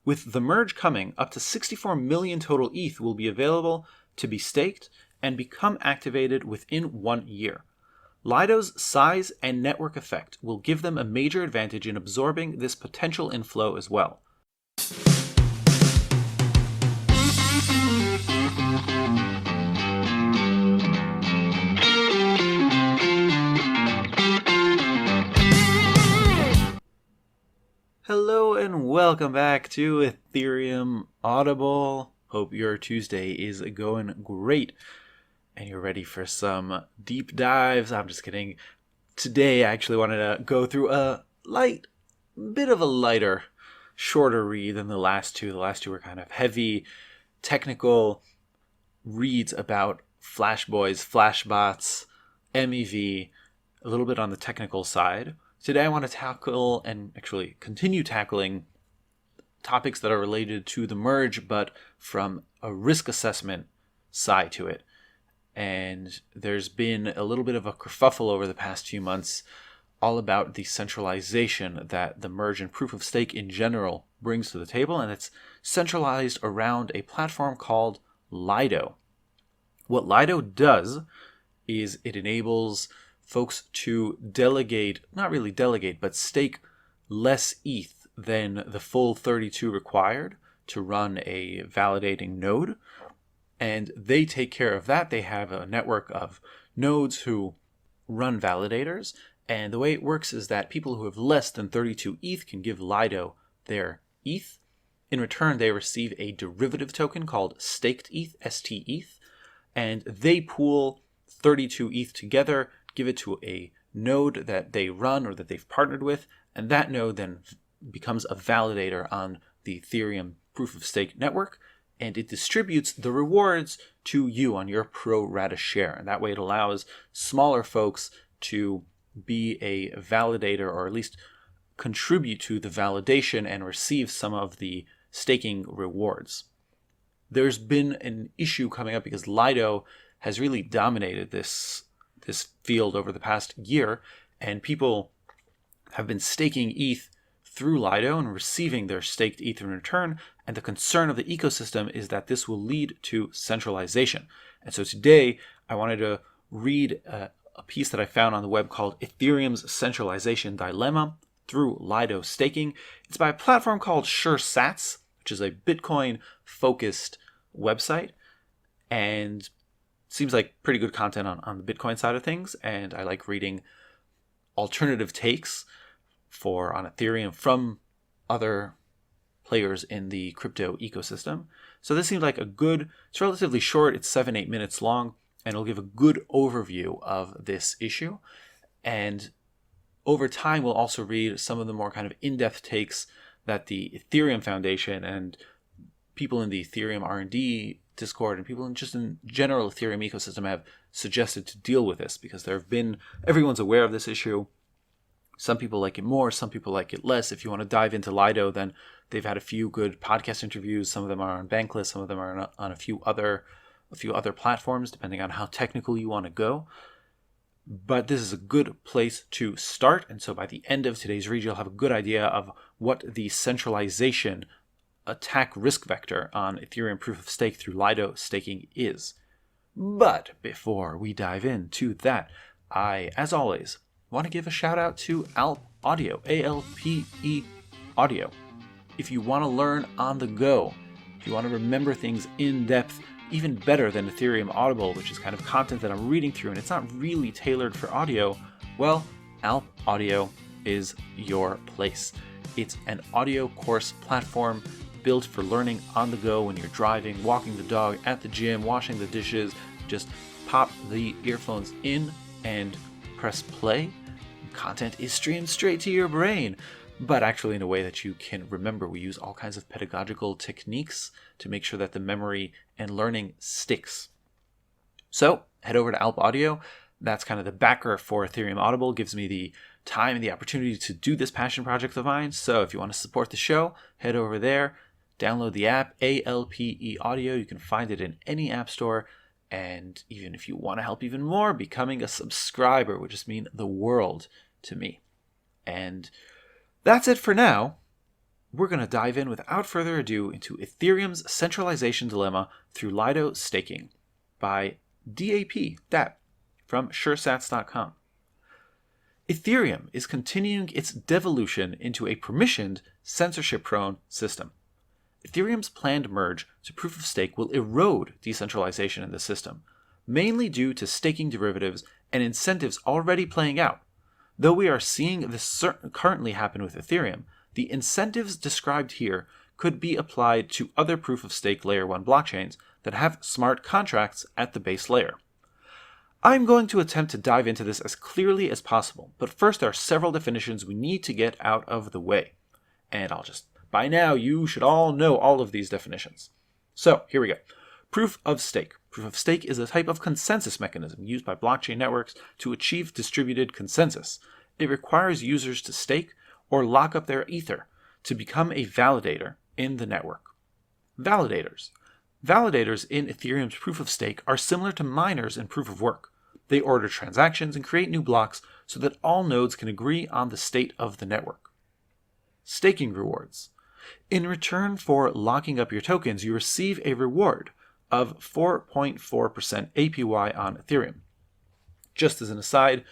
With the merge coming, up to 64 million total ETH will be available to be staked and become activated within 1 year. Lido's size and network effect will give them a major advantage in absorbing this potential inflow as well. Hello and welcome back to Ethereum Audible. Hope your Tuesday is going great and you're ready for some deep dives. I'm just kidding. Today I actually wanted to go through a bit of a lighter, shorter read than the last two. The last two were kind of heavy, technical reads about Flashboys, Flashbots, MEV, a little bit on the technical side. Today I want to tackle and actually continue tackling topics that are related to the merge, but from a risk assessment side to it. And there's been a little bit of a kerfuffle over the past few months all about the centralization that the merge and proof of stake in general brings to the table, and it's centralized around a platform called Lido. What Lido does is it enables folks to not really delegate, but stake less ETH than the full 32 required to run a validating node. And they take care of that. They have a network of nodes who run validators. And the way it works is that people who have less than 32 ETH can give Lido their ETH. In return, they receive a derivative token called staked ETH, stETH. And they pool 32 ETH together, give it to a node that they run or that they've partnered with, and that node then becomes a validator on the Ethereum proof of stake network, and it distributes the rewards to you on your pro rata share. And that way it allows smaller folks to be a validator, or at least contribute to the validation and receive some of the staking rewards. There's been an issue coming up because Lido has really dominated this field over the past year, and people have been staking ETH through Lido and receiving their staked ETH in return, and the concern of the ecosystem is that this will lead to centralization. And so today I wanted to read a piece that I found on the web called Ethereum's Centralization Dilemma through Lido Staking. It's by a platform called SureSats, which is a Bitcoin-focused website, and seems like pretty good content on the Bitcoin side of things, and I like reading alternative takes on Ethereum from other players in the crypto ecosystem. So this seems like it's relatively short, it's 7-8 minutes long, and it'll give a good overview of this issue. And over time, we'll also read some of the more kind of in-depth takes that the Ethereum Foundation and people in the Ethereum R&D Discord and people in general Ethereum ecosystem have suggested to deal with this, because everyone's aware of this issue. Some people like it more, some people like it less. If you want to dive into Lido, then they've had a few good podcast interviews. Some of them are on Bankless, some of them are on a few other platforms, depending on how technical you want to go. But this is a good place to start, and so by the end of today's read, you'll have a good idea of what the centralization attack risk vector on Ethereum proof of stake through Lido staking is. But before we dive into that, I, as always, want to give a shout out to Alpe Audio, ALPE Audio. If you want to learn on the go, if you want to remember things in depth, even better than Ethereum Audible, which is kind of content that I'm reading through and it's not really tailored for audio, well, Alpe Audio is your place. It's an audio course platform built for learning on the go when you're driving, walking the dog, at the gym, washing the dishes. Just pop the earphones in and press play. Content is streamed straight to your brain, but actually in a way that you can remember. We use all kinds of pedagogical techniques to make sure that the memory and learning sticks. So head over to Alpe Audio. That's kind of the backer for Ethereum Audible. Gives me the time and the opportunity to do this passion project of mine. So if you want to support the show, head over there. Download the app, ALPE Audio. You can find it in any app store. And even if you want to help even more, becoming a subscriber would just mean the world to me. And that's it for now. we're going to dive in without further ado into Ethereum's Centralization Dilemma through Lido Staking by DAP from suresats.com. Ethereum is continuing its devolution into a permissioned, censorship-prone system. Ethereum's planned merge to proof-of-stake will erode decentralization in the system, mainly due to staking derivatives and incentives already playing out. Though we are seeing this currently happen with Ethereum, the incentives described here could be applied to other proof-of-stake Layer 1 blockchains that have smart contracts at the base layer. I'm going to attempt to dive into this as clearly as possible, but first there are several definitions we need to get out of the way. And by now, you should all know all of these definitions. So, here we go. Proof of stake. Proof of stake is a type of consensus mechanism used by blockchain networks to achieve distributed consensus. It requires users to stake or lock up their ether to become a validator in the network. Validators. Validators in Ethereum's proof of stake are similar to miners in proof of work. They order transactions and create new blocks so that all nodes can agree on the state of the network. Staking rewards. In return for locking up your tokens, you receive a reward of 4.4% APY on Ethereum. Just as an aside,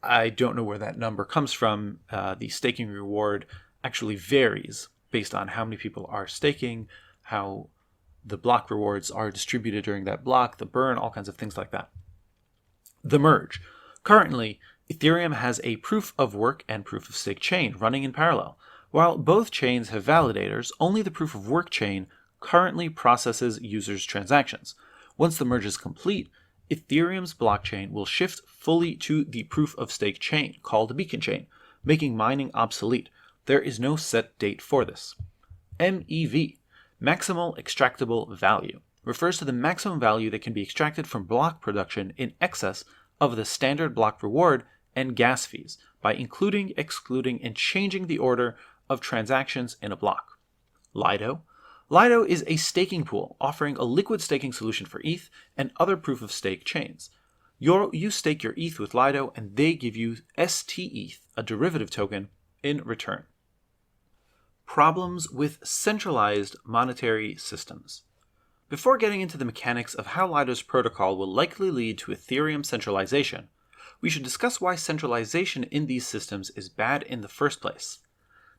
I don't know where that number comes from. The staking reward actually varies based on how many people are staking, how the block rewards are distributed during that block, the burn, all kinds of things like that. The merge. Currently, Ethereum has a proof of work and proof of stake chain running in parallel. While both chains have validators, only the proof of work chain currently processes users' transactions. Once the merge is complete, Ethereum's blockchain will shift fully to the proof of stake chain, called the beacon chain, making mining obsolete. There is no set date for this. MEV, maximal extractable value, refers to the maximum value that can be extracted from block production in excess of the standard block reward and gas fees by including, excluding, and changing the order of transactions in a block. Lido. Lido is a staking pool offering a liquid staking solution for ETH and other proof-of-stake chains. You stake your ETH with Lido and they give you stETH, a derivative token, in return. Problems with centralized monetary systems. Before getting into the mechanics of how Lido's protocol will likely lead to Ethereum centralization, we should discuss why centralization in these systems is bad in the first place.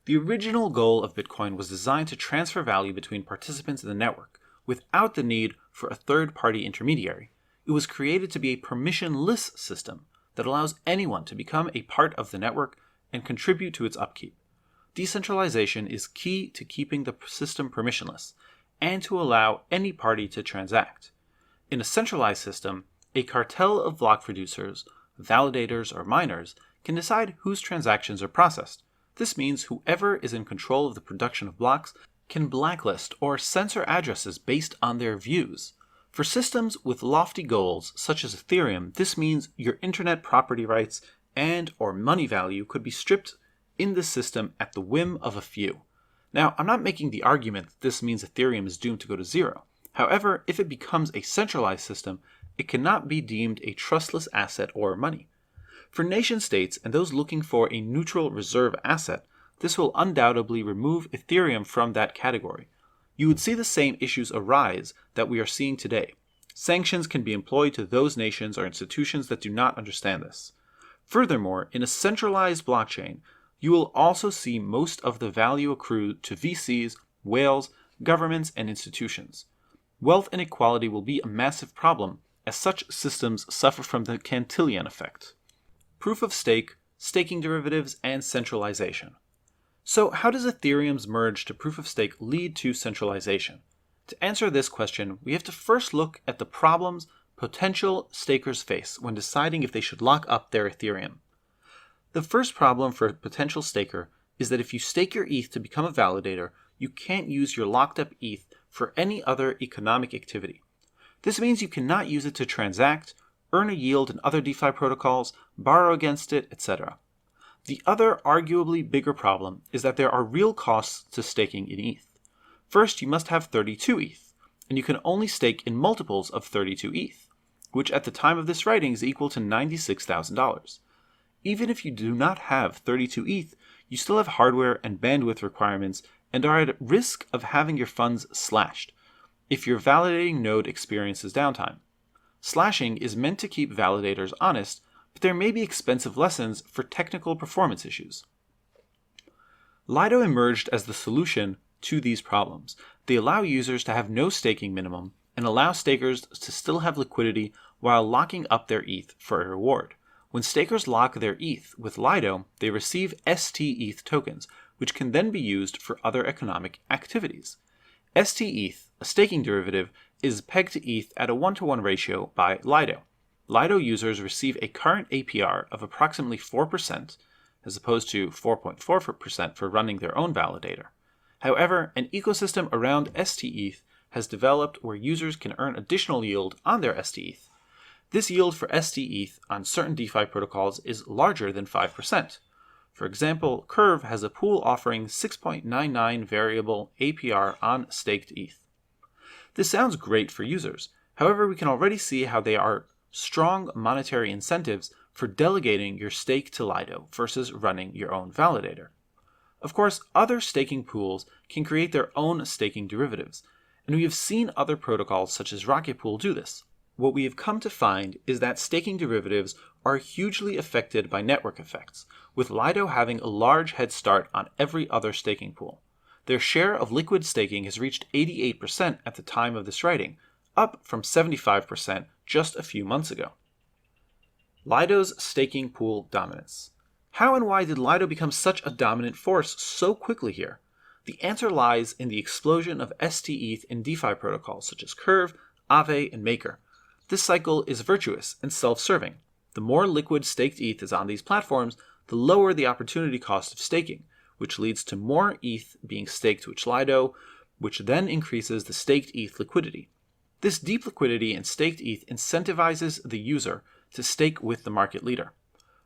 The original goal of Bitcoin was designed to transfer value between participants in the network without the need for a third-party intermediary. It was created to be a permissionless system that allows anyone to become a part of the network and contribute to its upkeep. Decentralization is key to keeping the system permissionless and to allow any party to transact. In a centralized system, a cartel of block producers, validators, or miners can decide whose transactions are processed. This means whoever is in control of the production of blocks can blacklist or censor addresses based on their views. For systems with lofty goals, such as Ethereum, this means your internet property rights and or money value could be stripped in the system at the whim of a few. Now, I'm not making the argument that this means Ethereum is doomed to go to zero. However, if it becomes a centralized system, it cannot be deemed a trustless asset or money. For nation-states and those looking for a neutral reserve asset, this will undoubtedly remove Ethereum from that category. You would see the same issues arise that we are seeing today. Sanctions can be employed to those nations or institutions that do not understand this. Furthermore, in a centralized blockchain, you will also see most of the value accrue to VCs, whales, governments, and institutions. Wealth inequality will be a massive problem, as such systems suffer from the Cantillon effect. Proof of stake, staking derivatives, and centralization. So how does Ethereum's merge to proof of stake lead to centralization? To answer this question, we have to first look at the problems potential stakers face when deciding if they should lock up their Ethereum. The first problem for a potential staker is that if you stake your ETH to become a validator, you can't use your locked up ETH for any other economic activity. This means you cannot use it to transact, earn a yield in other DeFi protocols, borrow against it, etc. The other arguably bigger problem is that there are real costs to staking in ETH. First, you must have 32 ETH, and you can only stake in multiples of 32 ETH, which at the time of this writing is equal to $96,000. Even if you do not have 32 ETH, you still have hardware and bandwidth requirements and are at risk of having your funds slashed if your validating node experiences downtime. Slashing is meant to keep validators honest, but there may be expensive lessons for technical performance issues. Lido emerged as the solution to these problems. They allow users to have no staking minimum and allow stakers to still have liquidity while locking up their ETH for a reward. When stakers lock their ETH with Lido, they receive stETH tokens, which can then be used for other economic activities. stETH, a staking derivative, is pegged to ETH at a 1-to-1 ratio by Lido. Lido users receive a current APR of approximately 4%, as opposed to 4.4% for running their own validator. However, an ecosystem around stETH has developed where users can earn additional yield on their stETH. This yield for stETH on certain DeFi protocols is larger than 5%. For example, Curve has a pool offering 6.99 variable APR on staked ETH. This sounds great for users. However, we can already see how they are strong monetary incentives for delegating your stake to Lido versus running your own validator. Of course, other staking pools can create their own staking derivatives, and we have seen other protocols such as Rocket Pool do this. What we have come to find is that staking derivatives are hugely affected by network effects, with Lido having a large head start on every other staking pool. Their share of liquid staking has reached 88% at the time of this writing, up from 75% just a few months ago. Lido's staking pool dominance. How and why did Lido become such a dominant force so quickly here? The answer lies in the explosion of stETH in DeFi protocols such as Curve, Aave, and Maker. This cycle is virtuous and self-serving. The more liquid staked ETH is on these platforms, the lower the opportunity cost of staking, which leads to more ETH being staked to Lido, which then increases the staked ETH liquidity. This deep liquidity in staked ETH incentivizes the user to stake with the market leader.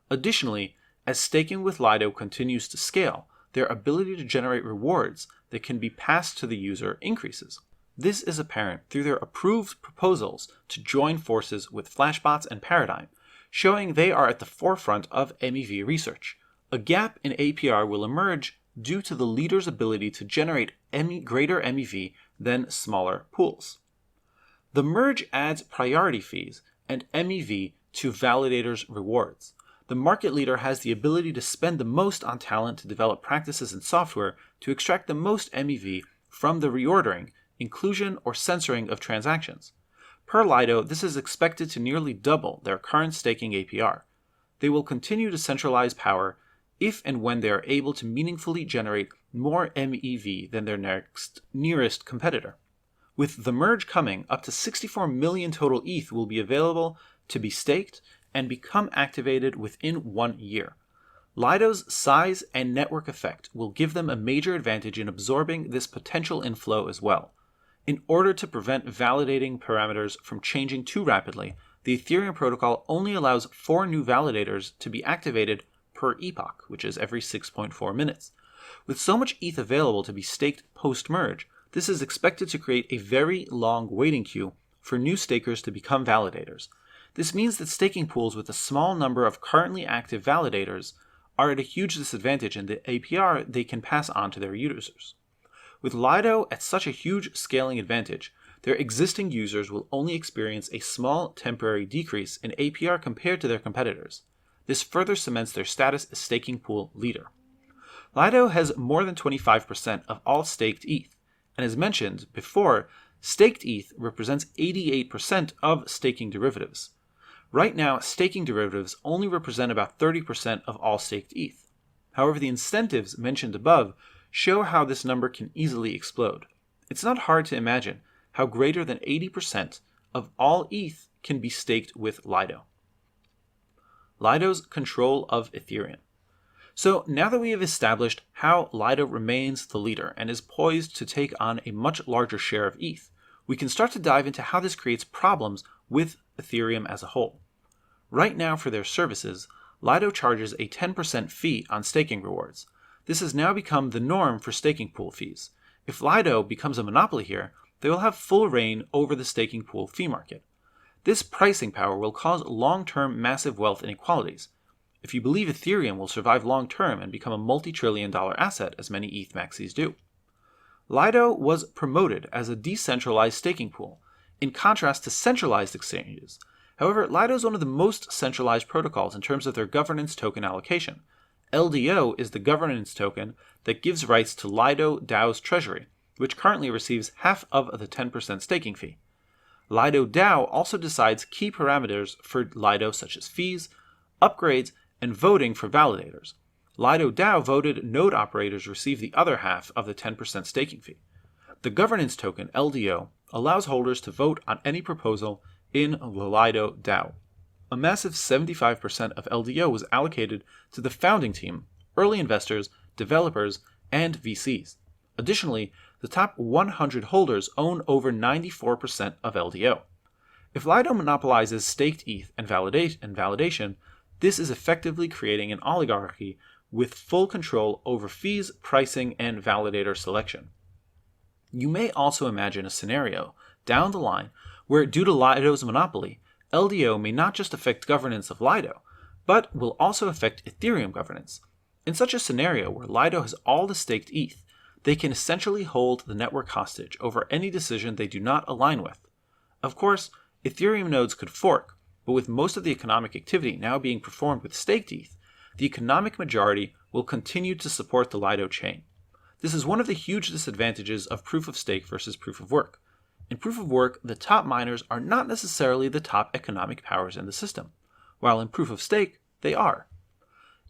Additionally, as staking with Lido continues to scale, their ability to generate rewards that can be passed to the user increases. This is apparent through their approved proposals to join forces with Flashbots and Paradigm, showing they are at the forefront of MEV research. A gap in APR will emerge due to the leader's ability to generate greater MEV than smaller pools. The merge adds priority fees and MEV to validators' rewards. The market leader has the ability to spend the most on talent to develop practices and software to extract the most MEV from the reordering, inclusion, or censoring of transactions. Per Lido, this is expected to nearly double their current staking APR. They will continue to centralize power if and when they are able to meaningfully generate more MEV than their nearest competitor. With the merge coming, up to 64 million total ETH will be available to be staked and become activated within 1 year. Lido's size and network effect will give them a major advantage in absorbing this potential inflow as well. In order to prevent validating parameters from changing too rapidly, the Ethereum protocol only allows 4 new validators to be activated per epoch, which is every 6.4 minutes. With so much ETH available to be staked post-merge, this is expected to create a very long waiting queue for new stakers to become validators. This means that staking pools with a small number of currently active validators are at a huge disadvantage in the APR they can pass on to their users. With Lido at such a huge scaling advantage, their existing users will only experience a small temporary decrease in APR compared to their competitors. This further cements their status as staking pool leader. Lido has more than 25% of all staked ETH, and as mentioned before, staked ETH represents 88% of staking derivatives. Right now, staking derivatives only represent about 30% of all staked ETH. However, the incentives mentioned above show how this number can easily explode. It's not hard to imagine how greater than 80% of all ETH can be staked with Lido. Lido's control of Ethereum. So now that we have established how Lido remains the leader and is poised to take on a much larger share of ETH, we can start to dive into how this creates problems with Ethereum as a whole. Right now for their services, Lido charges a 10% fee on staking rewards. This has now become the norm for staking pool fees. If Lido becomes a monopoly here, they will have full reign over the staking pool fee market. This pricing power will cause long-term massive wealth inequalities. If you believe Ethereum will survive long-term and become a multi-trillion-dollar asset as many ETH maxis do. Lido was promoted as a decentralized staking pool, in contrast to centralized exchanges. However, Lido is one of the most centralized protocols in terms of their governance token allocation. LDO is the governance token that gives rights to Lido DAO's treasury, which currently receives half of the 10% staking fee. Lido DAO also decides key parameters for Lido such as fees, upgrades, and voting for validators. Lido DAO voted node operators receive the other half of the 10% staking fee. The governance token, LDO, allows holders to vote on any proposal in the Lido DAO. A massive 75% of LDO was allocated to the founding team, early investors, developers, and VCs. Additionally, the top 100 holders own over 94% of LDO. If Lido monopolizes staked ETH and validation, this is effectively creating an oligarchy with full control over fees, pricing, and validator selection. You may also imagine a scenario down the line where, due to Lido's monopoly, LDO may not just affect governance of Lido, but will also affect Ethereum governance. In such a scenario where Lido has all the staked ETH, they can essentially hold the network hostage over any decision they do not align with. Of course, Ethereum nodes could fork, but with most of the economic activity now being performed with staked ETH, the economic majority will continue to support the Lido chain. This is one of the huge disadvantages of proof of stake versus proof of work. In proof of work, the top miners are not necessarily the top economic powers in the system, while in proof of stake, they are.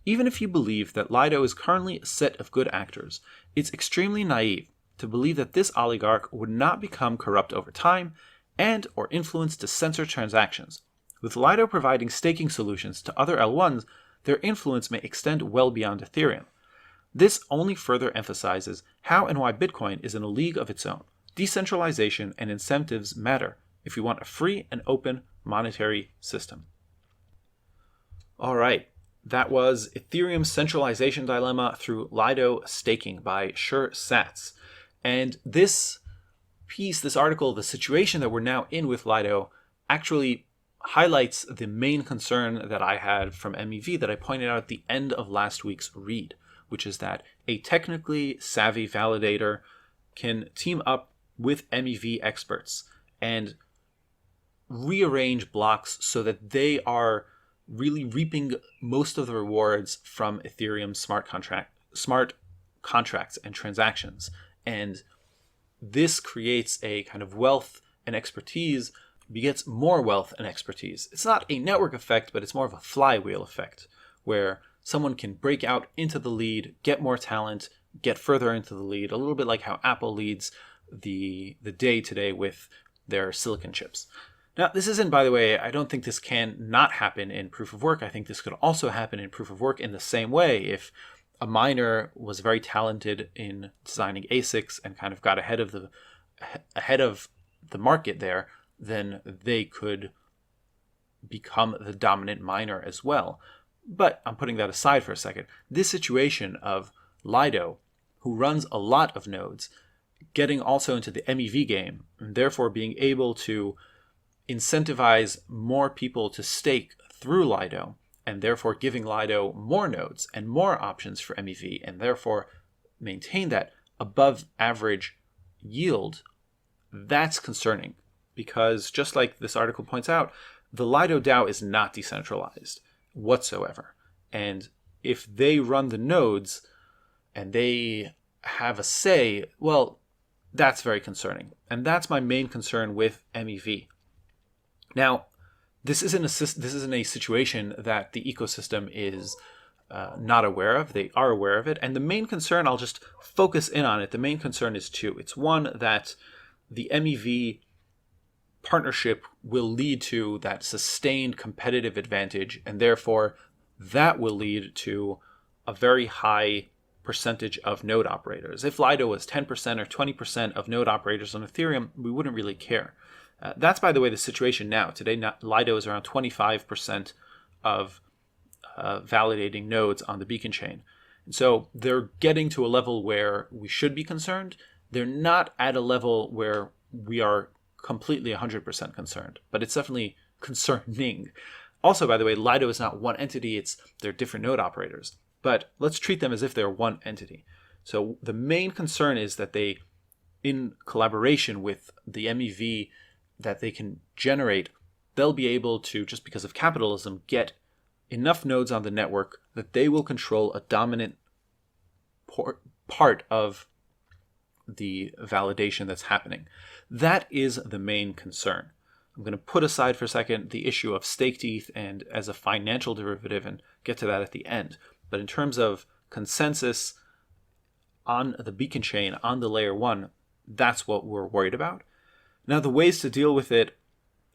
Even if you believe that Lido is currently a set of good actors, it's extremely naive to believe that this oligarch would not become corrupt over time and or influence to censor transactions. With Lido providing staking solutions to other L1s, their influence may extend well beyond Ethereum. This only further emphasizes how and why Bitcoin is in a league of its own. Decentralization and incentives matter if you want a free and open monetary system. All right, that was Ethereum's Centralization Dilemma through Lido Staking by SureSats. And this piece, this article, the situation that we're now in with Lido actually highlights the main concern that I had from MEV that I pointed out at the end of last week's read, which is that a technically savvy validator can team up with MEV experts and rearrange blocks so that they are really reaping most of the rewards from Ethereum smart contracts and transactions. And this creates a kind of wealth and expertise begets more wealth and expertise. It's not a network effect, but it's more of a flywheel effect, where someone can break out into the lead, get more talent, get further into the lead, a little bit like how Apple leads the day today with their silicon chips. Now, this isn't, by the way, I don't think this can not happen in proof of work. I think this could also happen in proof of work in the same way. If a miner was very talented in designing ASICs and kind of got ahead of the market there, then they could become the dominant miner as well. But I'm putting that aside for a second. This situation of Lido, who runs a lot of nodes, getting also into the MEV game, and therefore being able to incentivize more people to stake through Lido, and therefore giving Lido more nodes and more options for MEV, and therefore maintain that above average yield, that's concerning. Because just like this article points out, the Lido DAO is not decentralized whatsoever. And if they run the nodes and they have a say, well, that's very concerning. And that's my main concern with MEV. Now, this isn't a situation that the ecosystem is not aware of. They are aware of it. And the main concern, I'll just focus in on it. The main concern is two. It's one, that the MEV partnership will lead to that sustained competitive advantage, and therefore that will lead to a very high percentage of node operators. If Lido was 10% or 20% of node operators on Ethereum, we wouldn't really care. That's, by the way, the situation now. Today, Lido is around 25% of validating nodes on the beacon chain. And so they're getting to a level where we should be concerned. They're not at a level where we are completely 100% concerned, but it's definitely concerning. Also, by the way, Lido is not one entity, they're different node operators, but let's treat them as if they're one entity. So the main concern is that they in collaboration with the MEV that they can generate, they'll be able to, just because of capitalism, get enough nodes on the network that they will control a dominant part of the validation that's happening. That is the main concern. I'm going to put aside for a second the issue of staked ETH and as a financial derivative and get to that at the end. But in terms of consensus on the beacon chain, on the layer 1, that's what we're worried about. Now, the ways to deal with it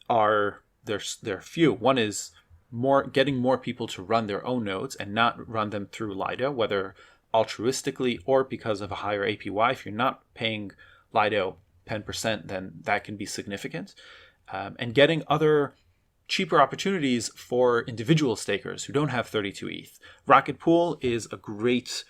are, there are few. One is getting more people to run their own nodes and not run them through Lido, whether altruistically or because of a higher APY. If you're not paying Lido 10%, then that can be significant. And getting other cheaper opportunities for individual stakers who don't have 32 ETH. Rocket Pool is a great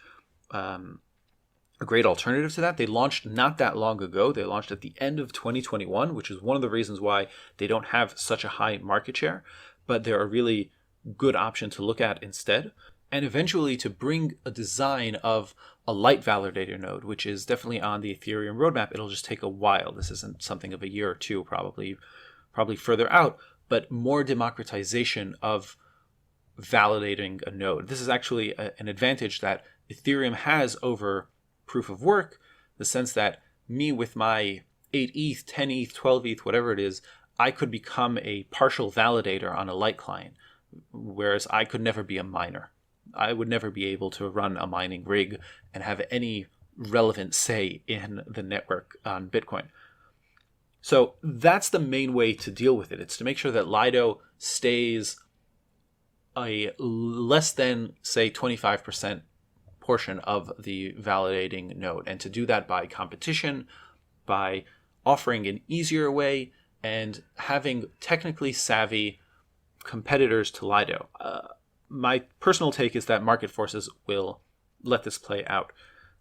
alternative to that. They launched not that long ago. They launched at the end of 2021, which is one of the reasons why they don't have such a high market share, but they're a really good option to look at instead. And eventually to bring a design of a light validator node, which is definitely on the Ethereum roadmap. It'll just take a while. This isn't something of a year or two, probably further out, but more democratization of validating a node. This is actually an advantage that Ethereum has over proof of work, the sense that me with my 8 ETH, 10 ETH, 12 ETH, whatever it is, I could become a partial validator on a light client, whereas I could never be a miner. I would never be able to run a mining rig and have any relevant say in the network on Bitcoin. So that's the main way to deal with it. It's to make sure that Lido stays a less than, say, 25% portion of the validating node. And to do that by competition, by offering an easier way, and having technically savvy competitors to Lido. My personal take is that market forces will let this play out.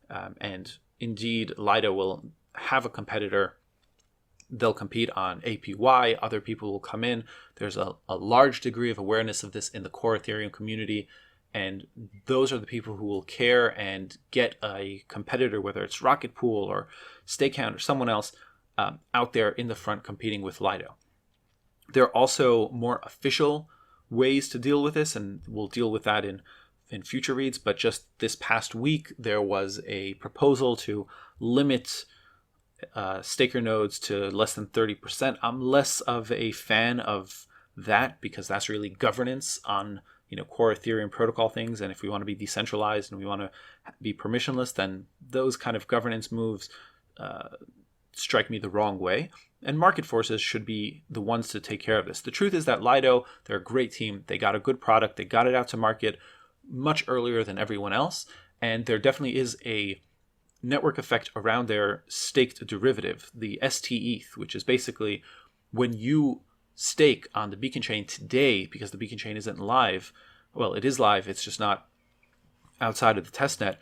And indeed, Lido will have a competitor. They'll compete on APY. Other people will come in. There's a large degree of awareness of this in the core Ethereum community. And those are the people who will care and get a competitor, whether it's Rocket Pool or Stakehound or someone else, out there in the front competing with Lido. There are also more official ways to deal with this, and we'll deal with that in future reads. But just this past week, there was a proposal to limit staker nodes to less than 30%. I'm less of a fan of that because that's really governance on core Ethereum protocol things. And if we want to be decentralized and we want to be permissionless, then those kind of governance moves strike me the wrong way. And market forces should be the ones to take care of this. The truth is that Lido, they're a great team. They got a good product. They got it out to market much earlier than everyone else. And there definitely is a network effect around their staked derivative, the stETH, which is basically when you stake on the beacon chain today, because the beacon chain isn't live. Well, it is live. It's just not outside of the testnet.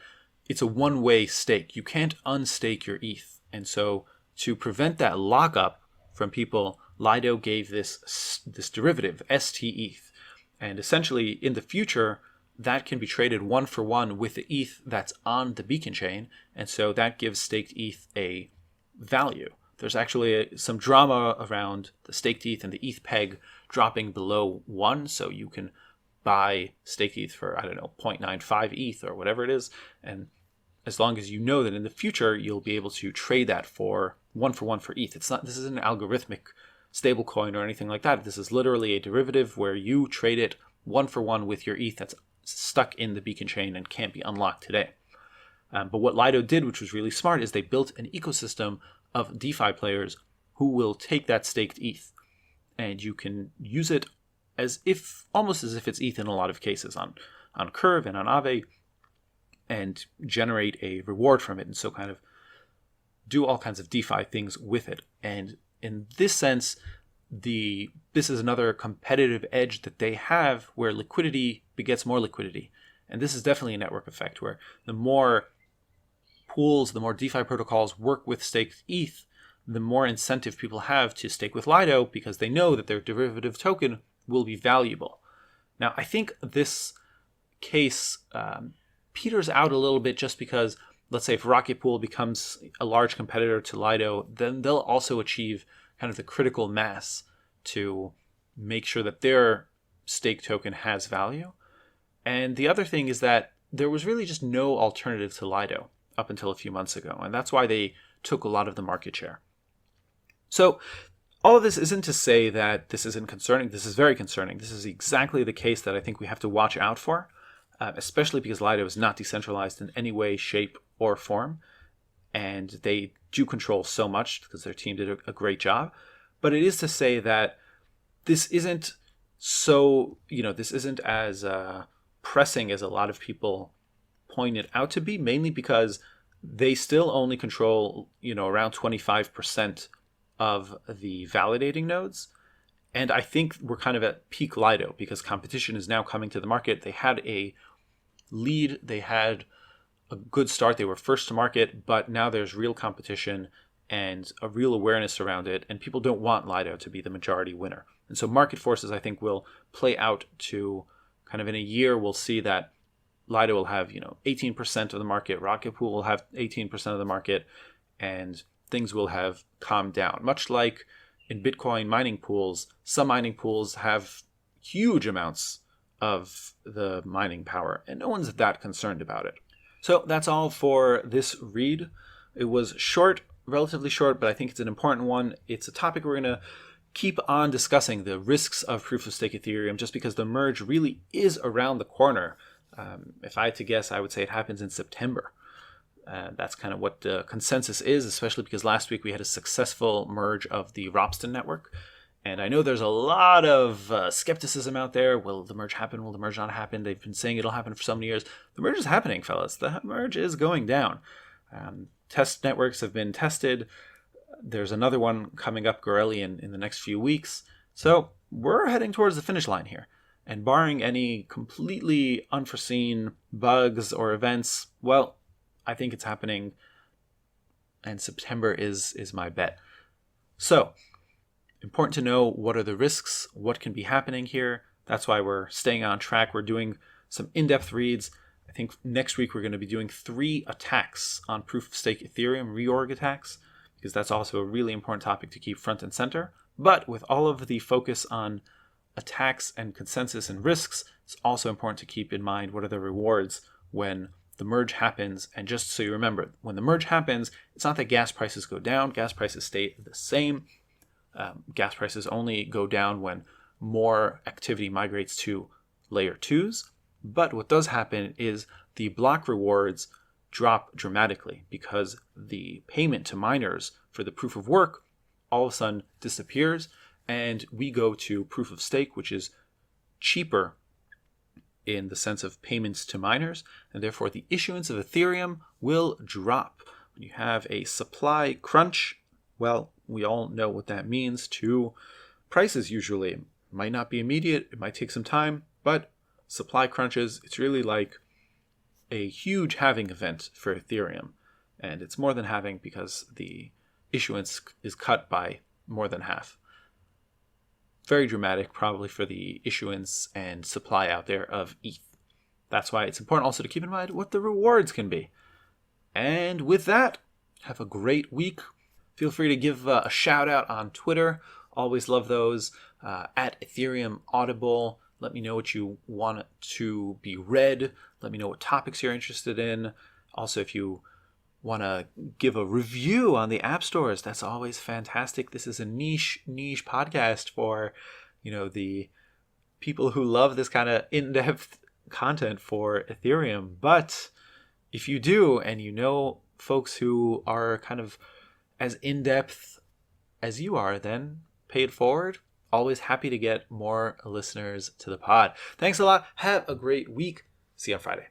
It's a one-way stake. You can't unstake your ETH. And so to prevent that lockup from people, Lido gave this derivative, stETH. And essentially, in the future, that can be traded one for one with the ETH that's on the beacon chain. And so that gives staked ETH a value. There's actually some drama around the staked ETH and the ETH peg dropping below 1. So you can buy staked ETH for, 0.95 ETH or whatever it is. And as long as you know that in the future, you'll be able to trade that for one for ETH. This isn't an algorithmic stablecoin or anything like that. This is literally a derivative where you trade it one for one with your ETH that's stuck in the beacon chain and can't be unlocked today. But what Lido did, which was really smart, is they built an ecosystem of DeFi players who will take that staked ETH, and you can use it almost as if it's ETH in a lot of cases on Curve and on Aave, and generate a reward from it, and so kind of do all kinds of DeFi things with it. And in this sense, this is another competitive edge that they have, where liquidity begets more liquidity. And this is definitely a network effect, where the more pools, the more DeFi protocols work with staked ETH, the more incentive people have to stake with Lido, because they know that their derivative token will be valuable. Now, I think this case peters out a little bit just because let's say if Rocket Pool becomes a large competitor to Lido, then they'll also achieve kind of the critical mass to make sure that their stake token has value. And the other thing is that there was really just no alternative to Lido up until a few months ago, and that's why they took a lot of the market share. So all of this isn't to say that this isn't concerning. This is very concerning. This is exactly the case that I think we have to watch out for, especially because Lido is not decentralized in any way, shape, or form, and they do control so much because their team did a great job. But it is to say that this isn't this isn't as pressing as a lot of people point it out to be, mainly because they still only control, around 25% of the validating nodes. And I think we're kind of at peak Lido because competition is now coming to the market. They had a lead, they had a good start, they were first to market, but now there's real competition and a real awareness around it, and people don't want Lido to be the majority winner. And so market forces, I think, will play out to kind of in a year, we'll see that Lido will have, 18% of the market, Rocket Pool will have 18% of the market, and things will have calmed down. Much like in Bitcoin mining pools, some mining pools have huge amounts of the mining power, and no one's that concerned about it. So that's all for this read. It was short, relatively short, but I think it's an important one. It's a topic we're going to keep on discussing, the risks of proof-of-stake Ethereum, just because the merge really is around the corner. If I had to guess, I would say it happens in September. That's kind of what the consensus is, especially because last week we had a successful merge of the Ropsten network. And I know there's a lot of skepticism out there. Will the merge happen? Will the merge not happen? They've been saying it'll happen for so many years. The merge is happening, fellas. The merge is going down. Test networks have been tested. There's another one coming up, Gorelli, in the next few weeks. So we're heading towards the finish line here. And barring any completely unforeseen bugs or events, well, I think it's happening. And September is my bet. So, important to know what are the risks, what can be happening here. That's why we're staying on track. We're doing some in-depth reads. I think next week we're going to be doing 3 attacks on proof-of-stake Ethereum, reorg attacks, because that's also a really important topic to keep front and center. But with all of the focus on attacks and consensus and risks, it's also important to keep in mind what are the rewards when the merge happens. And just so you remember, when the merge happens, it's not that gas prices go down. Gas prices stay the same. Gas prices only go down when more activity migrates to layer 2s. But what does happen is the block rewards drop dramatically because the payment to miners for the proof of work all of a sudden disappears, and we go to proof of stake, which is cheaper in the sense of payments to miners, and therefore the issuance of Ethereum will drop. When you have a supply crunch, well, we all know what that means to prices usually. It might not be immediate, it might take some time, but supply crunches, it's really like a huge halving event for Ethereum. And it's more than halving because the issuance is cut by more than half. Very dramatic, probably, for the issuance and supply out there of ETH. That's why it's important also to keep in mind what the rewards can be. And with that, have a great week. Feel free to give a shout out on Twitter. Always love those. At Ethereum Audible. Let me know what you want to be read. Let me know what topics you're interested in. Also, if you want to give a review on the app stores, that's always fantastic. This is a niche podcast for, the people who love this kind of in-depth content for Ethereum. But if you do, and you know folks who are kind of as in-depth as you are, then pay it forward. Always happy to get more listeners to the pod. Thanks a lot. Have a great week. See you on Friday.